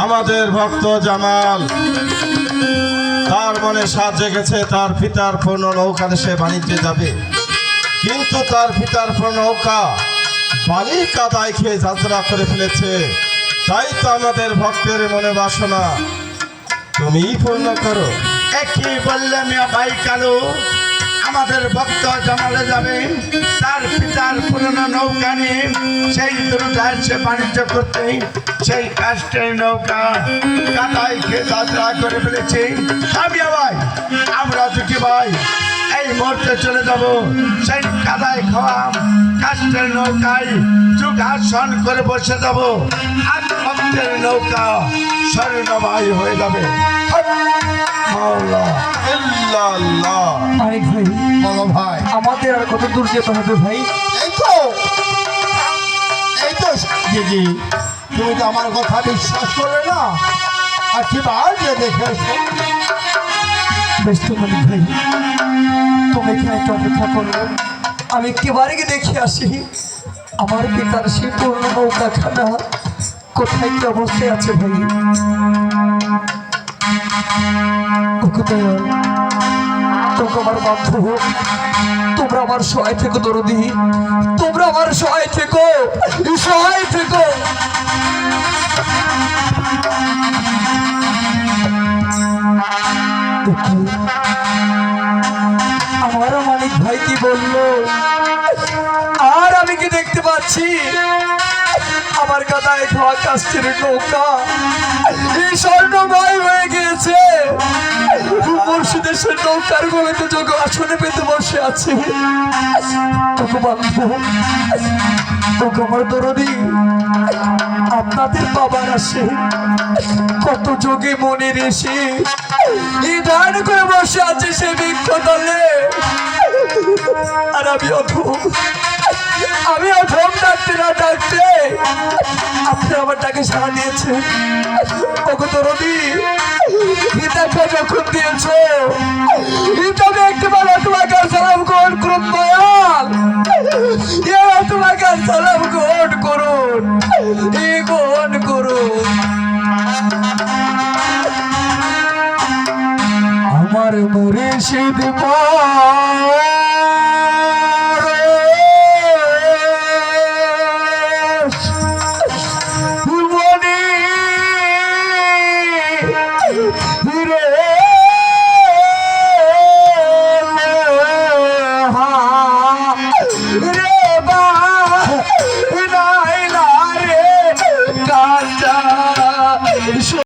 আমাদের ভক্ত জামাল তার মনে সাজ জেগেছে, তার পিতার পূর্ণ নৌকাতে সে বাণিজ্যে যাবে, কিন্তু তার পিতার পূর্ণ নৌকা বালির কাদায় খেয়ে যাত্রা করে ফেলেছে। তাই তো আমাদের ভক্তের মনে বাসনা তুমিই পূর্ণ করো। একই বললে মিয়া ভাই কালু, আমাদের ভক্ত জামালে যাবে, তার পিতার পুরনো নৌকা নিয়ে সেই দুটায় সে বাণিজ্য করতে, সেই কাষ্টের নৌকা কাদায় খেয়ে যাত্রা করে ফেলেছে। আমি ভাই, আমরা দুটি ভাই এই মুহূর্তে চলে যাব সেই কাদায় খাওয়া কাষ্টের নৌকায় যোগাসন করে বসে যাব, আর ভক্তের নৌকা স্বর্ণময় হয়ে যাবে। ভাই বলো ভাই, আমাদের আর কত দূর যেতে হবে ভাই? এই তো দিদি, তুমি তো আমার কথা বিশ্বাস করলে না, আর কি যে দেখে এসো। বেশ তো মালিক ভাই, তুমি এখানে একটু অপেক্ষা করো, আমি একেবারে গিয়ে দেখে আসি আমার পিতার সেই পূর্ণ নৌকাখানা কোথায় কি অবস্থায় আছে ভাই। তোকে আমার বান্ধব, তোমরা আমার সহায় থেকো দরদি, তোমরা আমার সহায় থেকো, সহায় থেকো। আমারও মালিক ভাই কি বললো, আর আমি কি দেখতে পাচ্ছি আমার কাদায় খাওয়া কাষ্টের নৌকা এই স্বর্ণময় হয়ে গিয়েছে। মুর্শিদের সে নৌকার গলিতে যোগ আসনে পেতে বসে আছে। তোকে বান্ধব, তোকে আমার দরদি, আপনাদের বাবার আসে কত যোগে মনে রেসে এই ধান করে বসে আছে সে বৃক্ষ তলে, আর আমি অথম ডাকতে না ডাকতে আপনি আমার ডাকে সাড়া দিয়েছেন। ওকে দরদি, গীতাকে যখন দিয়েছ গীতাকে একটিবার তোমাকে সালাম গ্রহণ করুন দয়াল, তোমাকে সালাম গ্রহণ করুন, গ্রহণ করুন। আমার মুর্শিদ